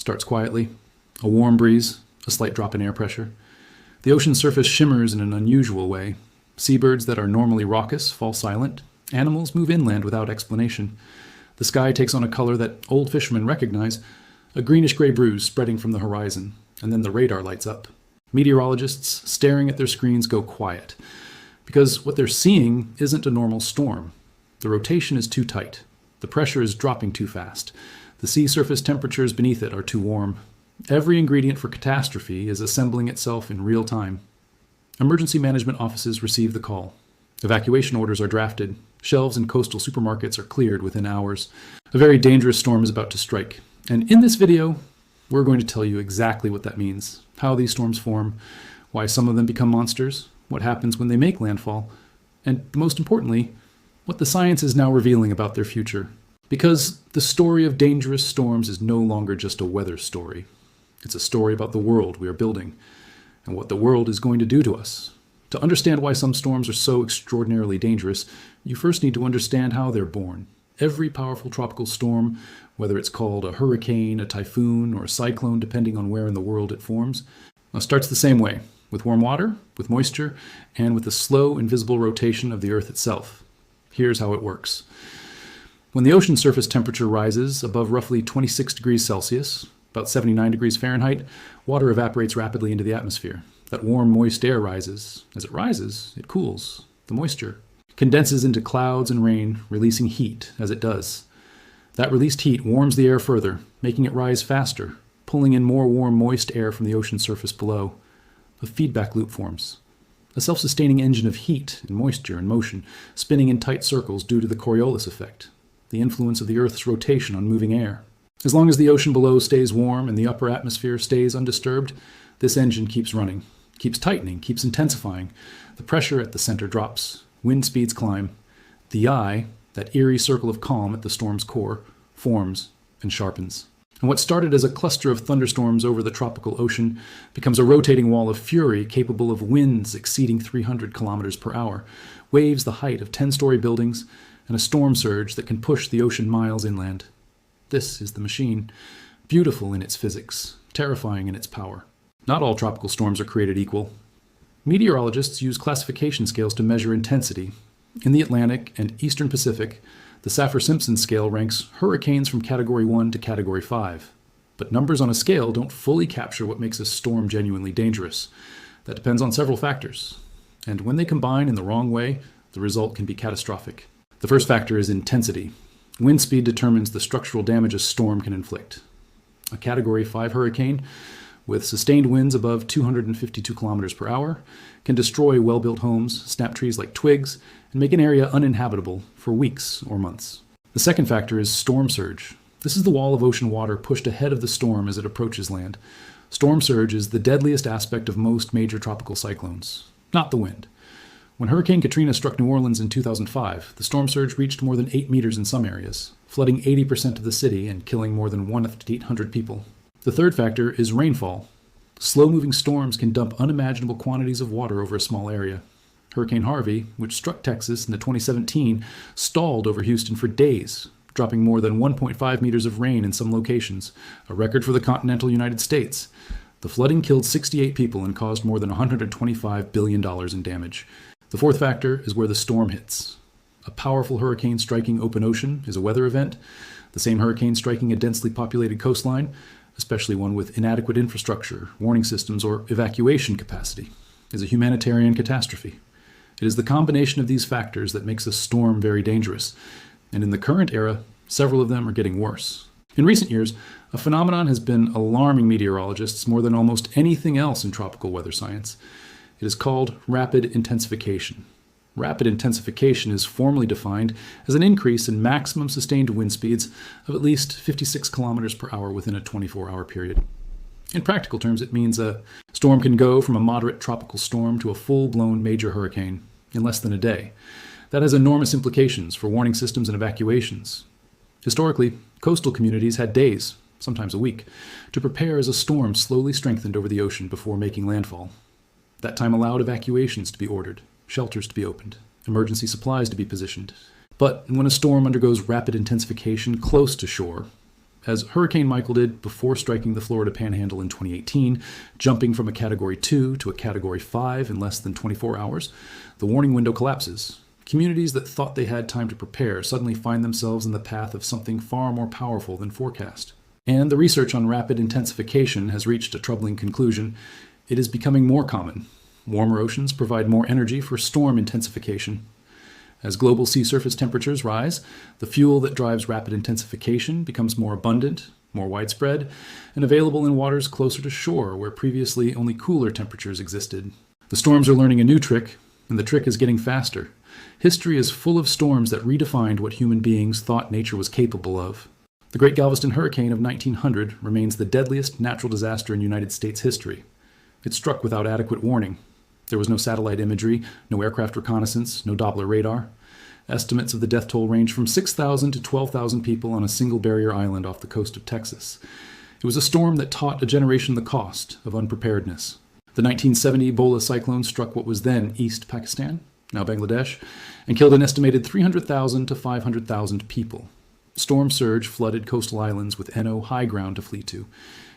starts quietly. A warm breeze, a slight drop in air pressure. The ocean surface shimmers in an unusual way. Seabirds that are normally raucous fall silent. Animals move inland without explanation. The sky takes on a color that old fishermen recognize, a greenish-gray bruise spreading from the horizon, and then the radar lights up. Meteorologists staring at their screens go quiet, because what they're seeing isn't a normal storm. The rotation is too tight. The pressure is dropping too fast. The sea surface temperatures beneath it are too warm. Every ingredient for catastrophe is assembling itself in real time. Emergency management offices receive the call. Evacuation orders are drafted. Shelves in coastal supermarkets are cleared within hours. A very dangerous storm is about to strike. And in this video, we're going to tell you exactly what that means, how these storms form, why some of them become monsters, what happens when they make landfall, and most importantly, what the science is now revealing about their future. Because the story of dangerous storms is no longer just a weather story. It's a story about the world we are building and what the world is going to do to us. To understand why some storms are so extraordinarily dangerous, you first need to understand how they're born. Every powerful tropical storm, whether it's called a hurricane, a typhoon, or a cyclone, depending on where in the world it forms, starts the same way, with warm water, with moisture, and with the slow, invisible rotation of the Earth itself. Here's how it works. When the ocean surface temperature rises above roughly 26 degrees Celsius, about 79 degrees Fahrenheit, water evaporates rapidly into the atmosphere. That warm, moist air rises. As it rises, it cools. The moisture condenses into clouds and rain, releasing heat as it does. That released heat warms the air further, making it rise faster, pulling in more warm, moist air from the ocean surface below. A feedback loop forms. A self-sustaining engine of heat and moisture and motion, spinning in tight circles due to the Coriolis effect, the influence of the Earth's rotation on moving air. As long as the ocean below stays warm and the upper atmosphere stays undisturbed, this engine keeps running, keeps tightening, keeps intensifying. The pressure at the center drops. Wind speeds climb. The eye, that eerie circle of calm at the storm's core, forms and sharpens. And what started as a cluster of thunderstorms over the tropical ocean becomes a rotating wall of fury capable of winds exceeding 300 kilometers per hour, waves the height of 10-story buildings, and a storm surge that can push the ocean miles inland. This is the machine, beautiful in its physics, terrifying in its power. Not all tropical storms are created equal. Meteorologists use classification scales to measure intensity. In the Atlantic and Eastern Pacific, the Saffir-Simpson scale ranks hurricanes from Category 1 to Category 5. But numbers on a scale don't fully capture what makes a storm genuinely dangerous. That depends on several factors. And when they combine in the wrong way, the result can be catastrophic. The first factor is intensity. Wind speed determines the structural damage a storm can inflict. A Category 5 hurricane, with sustained winds above 252 kilometers per hour, can destroy well-built homes, snap trees like twigs, and make an area uninhabitable for weeks or months. The second factor is storm surge. This is the wall of ocean water pushed ahead of the storm as it approaches land. Storm surge is the deadliest aspect of most major tropical cyclones, not the wind. When Hurricane Katrina struck New Orleans in 2005, the storm surge reached more than 8 meters in some areas, flooding 80% of the city and killing more than 1,800 people. The third factor is rainfall. Slow-moving storms can dump unimaginable quantities of water over a small area. Hurricane Harvey, which struck Texas in 2017, stalled over Houston for days, dropping more than 1.5 meters of rain in some locations, a record for the continental United States. The flooding killed 68 people and caused more than $125 billion in damage. The fourth factor is where the storm hits. A powerful hurricane striking open ocean is a weather event. The same hurricane striking a densely populated coastline, especially one with inadequate infrastructure, warning systems, or evacuation capacity, is a humanitarian catastrophe. It is the combination of these factors that makes a storm very dangerous, and in the current era, several of them are getting worse. In recent years, a phenomenon has been alarming meteorologists more than almost anything else in tropical weather science. It is called rapid intensification. Rapid intensification is formally defined as an increase in maximum sustained wind speeds of at least 56 kilometers per hour within a 24-hour period. In practical terms, it means a storm can go from a moderate tropical storm to a full-blown major hurricane in less than a day. That has enormous implications for warning systems and evacuations. Historically, coastal communities had days, sometimes a week, to prepare as a storm slowly strengthened over the ocean before making landfall. That time allowed evacuations to be ordered, shelters to be opened, emergency supplies to be positioned. But when a storm undergoes rapid intensification close to shore, as Hurricane Michael did before striking the Florida Panhandle in 2018, jumping from a Category 2 to a Category 5 in less than 24 hours, the warning window collapses. Communities that thought they had time to prepare suddenly find themselves in the path of something far more powerful than forecast. And the research on rapid intensification has reached a troubling conclusion. It is becoming more common. Warmer oceans provide more energy for storm intensification. As global sea surface temperatures rise, the fuel that drives rapid intensification becomes more abundant, more widespread, and available in waters closer to shore where previously only cooler temperatures existed. The storms are learning a new trick, and the trick is getting faster. History is full of storms that redefined what human beings thought nature was capable of. The Great Galveston Hurricane of 1900 remains the deadliest natural disaster in United States history. It struck without adequate warning. There was no satellite imagery, no aircraft reconnaissance, no Doppler radar. Estimates of the death toll range from 6,000 to 12,000 people on a single barrier island off the coast of Texas. It was a storm that taught a generation the cost of unpreparedness. The 1970 Ebola cyclone struck what was then East Pakistan, now Bangladesh, and killed an estimated 300,000 to 500,000 people. Storm surge flooded coastal islands with NO high ground to flee to.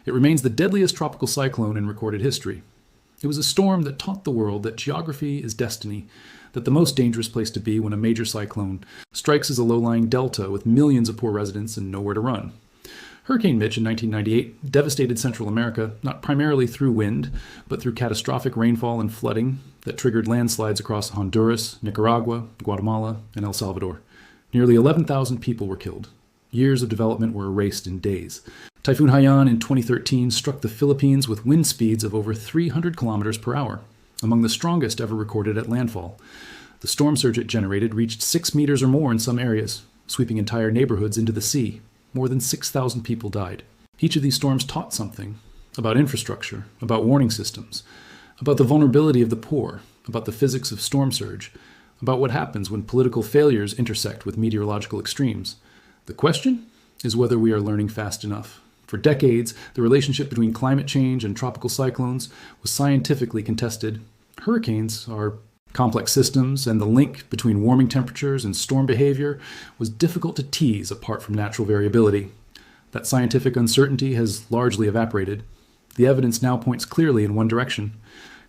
It remains the deadliest tropical cyclone in recorded history. It was a storm that taught the world that geography is destiny, that the most dangerous place to be when a major cyclone strikes is a low-lying delta with millions of poor residents and nowhere to run. Hurricane Mitch in 1998 devastated Central America, not primarily through wind, but through catastrophic rainfall and flooding that triggered landslides across Honduras, Nicaragua, Guatemala, and El Salvador. Nearly 11,000 people were killed. Years of development were erased in days. Typhoon Haiyan in 2013 struck the Philippines with wind speeds of over 300 kilometers per hour, among the strongest ever recorded at landfall. The storm surge it generated reached 6 meters or more in some areas, sweeping entire neighborhoods into the sea. More than 6,000 people died. Each of these storms taught something about infrastructure, about warning systems, about the vulnerability of the poor, about the physics of storm surge, about what happens when political failures intersect with meteorological extremes. The question is whether we are learning fast enough. For decades, the relationship between climate change and tropical cyclones was scientifically contested. Hurricanes are complex systems, and the link between warming temperatures and storm behavior was difficult to tease apart from natural variability. That scientific uncertainty has largely evaporated. The evidence now points clearly in one direction.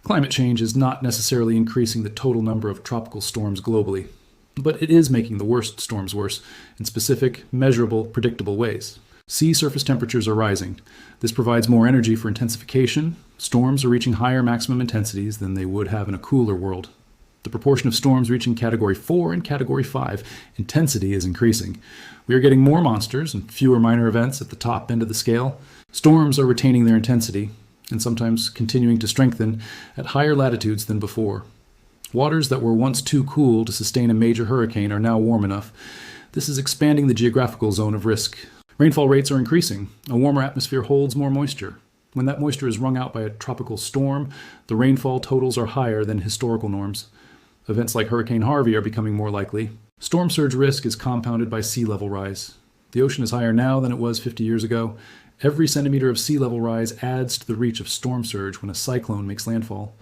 Climate change is not necessarily increasing the total number of tropical storms globally, but it is making the worst storms worse in specific, measurable, predictable ways. Sea surface temperatures are rising. This provides more energy for intensification. Storms are reaching higher maximum intensities than they would have in a cooler world. The proportion of storms reaching Category 4 and Category 5 intensity is increasing. We are getting more monsters and fewer minor events at the top end of the scale. Storms are retaining their intensity and sometimes continuing to strengthen at higher latitudes than before. Waters that were once too cool to sustain a major hurricane are now warm enough. This is expanding the geographical zone of risk. Rainfall rates are increasing. A warmer atmosphere holds more moisture. When that moisture is wrung out by a tropical storm, the rainfall totals are higher than historical norms. Events like Hurricane Harvey are becoming more likely. Storm surge risk is compounded by sea level rise. The ocean is higher now than it was 50 years ago. Every centimeter of sea level rise adds to the reach of storm surge when a cyclone makes landfall.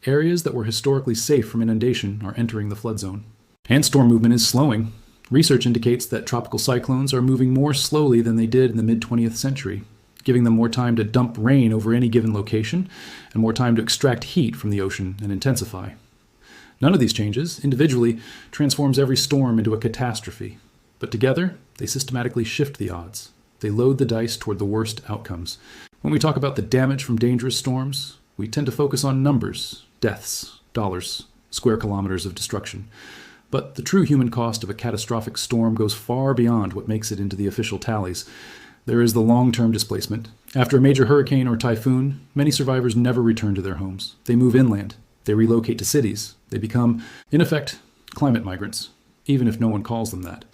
Areas that were historically safe from inundation are entering the flood zone. And storm movement is slowing. Research indicates that tropical cyclones are moving more slowly than they did in the mid-20th century, giving them more time to dump rain over any given location and more time to extract heat from the ocean and intensify. None of these changes, individually, transforms every storm into a catastrophe, but together, they systematically shift the odds. They load the dice toward the worst outcomes. When we talk about the damage from dangerous storms, we tend to focus on numbers, deaths, dollars, square kilometers of destruction. But the true human cost of a catastrophic storm goes far beyond what makes it into the official tallies. There is the long-term displacement. After a major hurricane or typhoon, many survivors never return to their homes. They move inland. They relocate to cities. They become, in effect, climate migrants, even if no one calls them that.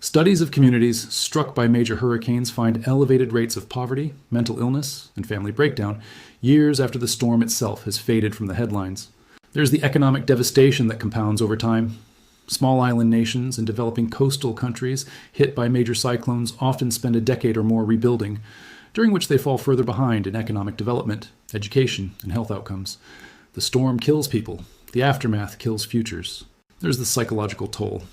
Studies of communities struck by major hurricanes find elevated rates of poverty, mental illness, and family breakdown years after the storm itself has faded from the headlines. There's the economic devastation that compounds over time. Small island nations and developing coastal countries hit by major cyclones often spend a decade or more rebuilding, during which they fall further behind in economic development, education, and health outcomes. The storm kills people. The aftermath kills futures. There's the psychological toll.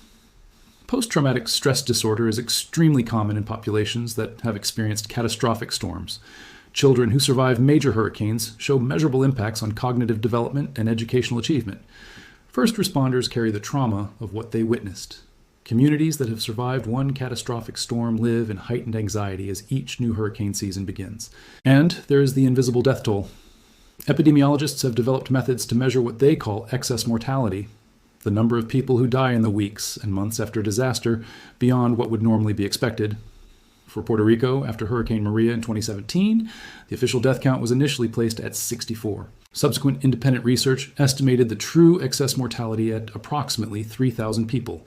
Post-traumatic stress disorder is extremely common in populations that have experienced catastrophic storms. Children who survive major hurricanes show measurable impacts on cognitive development and educational achievement. First responders carry the trauma of what they witnessed. Communities that have survived one catastrophic storm live in heightened anxiety as each new hurricane season begins. And there is the invisible death toll. Epidemiologists have developed methods to measure what they call excess mortality, the number of people who die in the weeks and months after a disaster beyond what would normally be expected. For Puerto Rico, after Hurricane Maria in 2017, the official death count was initially placed at 64. Subsequent independent research estimated the true excess mortality at approximately 3,000 people.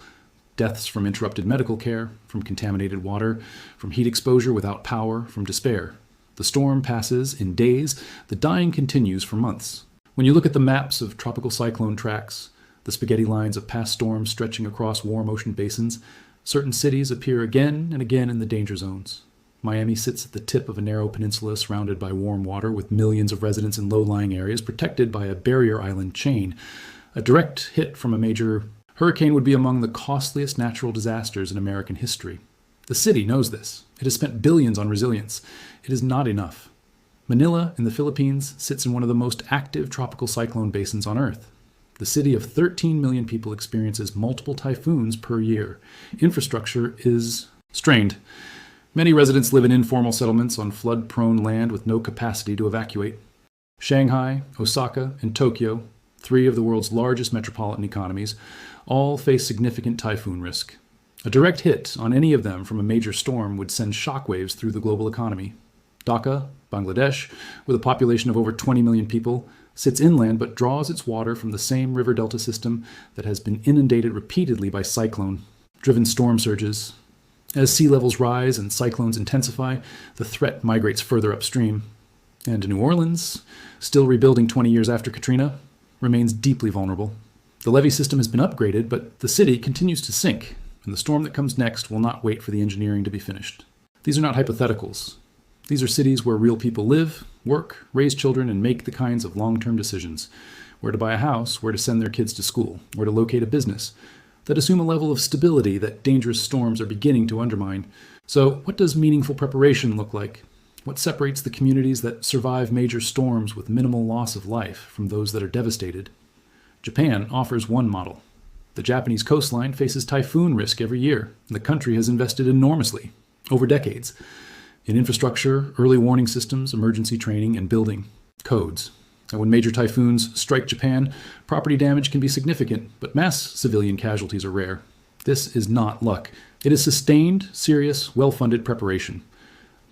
Deaths from interrupted medical care, from contaminated water, from heat exposure without power, from despair. The storm passes in days, the dying continues for months. When you look at the maps of tropical cyclone tracks, the spaghetti lines of past storms stretching across warm ocean basins, certain cities appear again and again in the danger zones. Miami sits at the tip of a narrow peninsula surrounded by warm water with millions of residents in low-lying areas protected by a barrier island chain. A direct hit from a major hurricane would be among the costliest natural disasters in American history. The city knows this. It has spent billions on resilience. It is not enough. Manila in the Philippines sits in one of the most active tropical cyclone basins on Earth. The city of 13 million people experiences multiple typhoons per year. Infrastructure is strained. Many residents live in informal settlements on flood-prone land with no capacity to evacuate. Shanghai, Osaka, and Tokyo, three of the world's largest metropolitan economies, all face significant typhoon risk. A direct hit on any of them from a major storm would send shockwaves through the global economy. Dhaka, Bangladesh, with a population of over 20 million people, sits inland but draws its water from the same river delta system that has been inundated repeatedly by cyclone-driven storm surges. As sea levels rise and cyclones intensify, the threat migrates further upstream. And New Orleans, still rebuilding 20 years after Katrina, remains deeply vulnerable. The levee system has been upgraded, but the city continues to sink, and the storm that comes next will not wait for the engineering to be finished. These are not hypotheticals. These are cities where real people live, work, raise children, and make the kinds of long-term decisions. Where to buy a house, where to send their kids to school, where to locate a business, that assume a level of stability that dangerous storms are beginning to undermine. So, what does meaningful preparation look like? What separates the communities that survive major storms with minimal loss of life from those that are devastated? Japan offers one model. The Japanese coastline faces typhoon risk every year, and the country has invested enormously, over decades, in infrastructure, early warning systems, emergency training, and building codes. And when major typhoons strike Japan, property damage can be significant, but mass civilian casualties are rare. This is not luck. It is sustained, serious, well-funded preparation.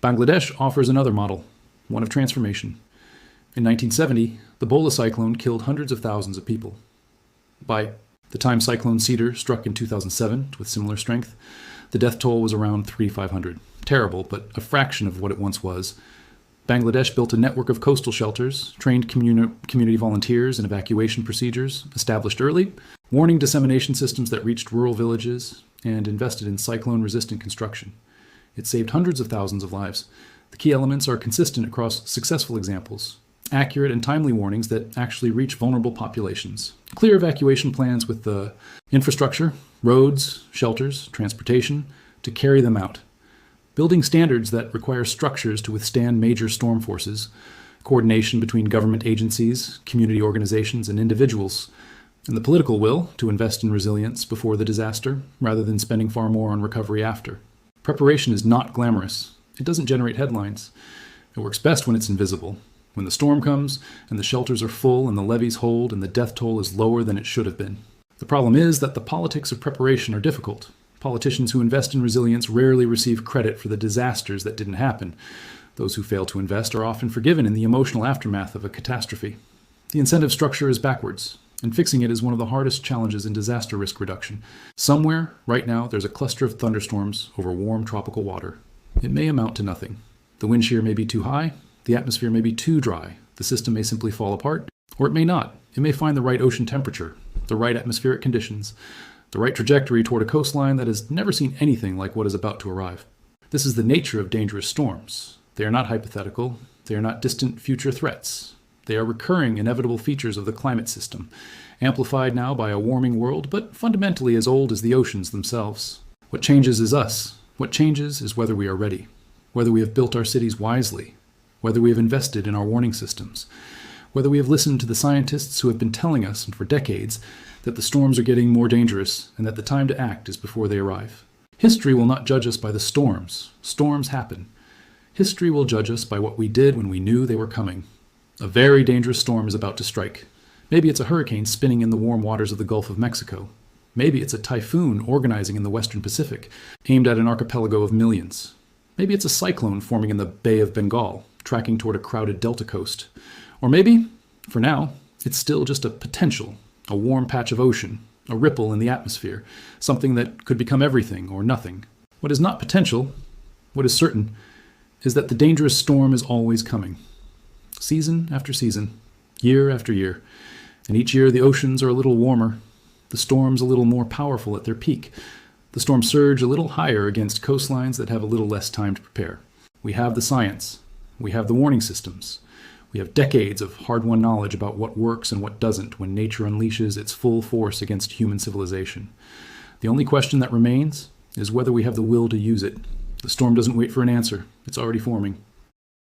Bangladesh offers another model, one of transformation. In 1970, the Bola cyclone killed hundreds of thousands of people. By the time Cyclone Cedar struck in 2007 with similar strength, the death toll was around 3,500. Terrible, but a fraction of what it once was. Bangladesh built a network of coastal shelters, trained community volunteers in evacuation procedures, established early warning dissemination systems that reached rural villages, and invested in cyclone-resistant construction. It saved hundreds of thousands of lives. The key elements are consistent across successful examples. Accurate and timely warnings that actually reach vulnerable populations. Clear evacuation plans with the infrastructure, roads, shelters, transportation, to carry them out. Building standards that require structures to withstand major storm forces, coordination between government agencies, community organizations, and individuals, and the political will to invest in resilience before the disaster, rather than spending far more on recovery after. Preparation is not glamorous. It doesn't generate headlines. It works best when it's invisible. When the storm comes, and the shelters are full, and the levees hold, and the death toll is lower than it should have been. The problem is that the politics of preparation are difficult. Politicians who invest in resilience rarely receive credit for the disasters that didn't happen. Those who fail to invest are often forgiven in the emotional aftermath of a catastrophe. The incentive structure is backwards, and fixing it is one of the hardest challenges in disaster risk reduction. Somewhere, right now, there's a cluster of thunderstorms over warm tropical water. It may amount to nothing. The wind shear may be too high, the atmosphere may be too dry, the system may simply fall apart, or it may not. It may find the right ocean temperature, the right atmospheric conditions, the right trajectory toward a coastline that has never seen anything like what is about to arrive. This is the nature of dangerous storms. They are not hypothetical. They are not distant future threats. They are recurring, inevitable features of the climate system, amplified now by a warming world, but fundamentally as old as the oceans themselves. What changes is us. What changes is whether we are ready, whether we have built our cities wisely, whether we have invested in our warning systems, whether we have listened to the scientists who have been telling us, and for decades, that the storms are getting more dangerous and that the time to act is before they arrive. History will not judge us by the storms. Storms happen. History will judge us by what we did when we knew they were coming. A very dangerous storm is about to strike. Maybe it's a hurricane spinning in the warm waters of the Gulf of Mexico. Maybe it's a typhoon organizing in the Western Pacific, aimed at an archipelago of millions. Maybe it's a cyclone forming in the Bay of Bengal, tracking toward a crowded delta coast. Or maybe, for now, it's still just a potential, a warm patch of ocean, a ripple in the atmosphere, something that could become everything or nothing. What is not potential, what is certain, is that the dangerous storm is always coming. Season after season, year after year, and each year the oceans are a little warmer, the storms a little more powerful at their peak, the storms surge a little higher against coastlines that have a little less time to prepare. We have the science, we have the warning systems, we have decades of hard-won knowledge about what works and what doesn't when nature unleashes its full force against human civilization. The only question that remains is whether we have the will to use it. The storm doesn't wait for an answer, it's already forming.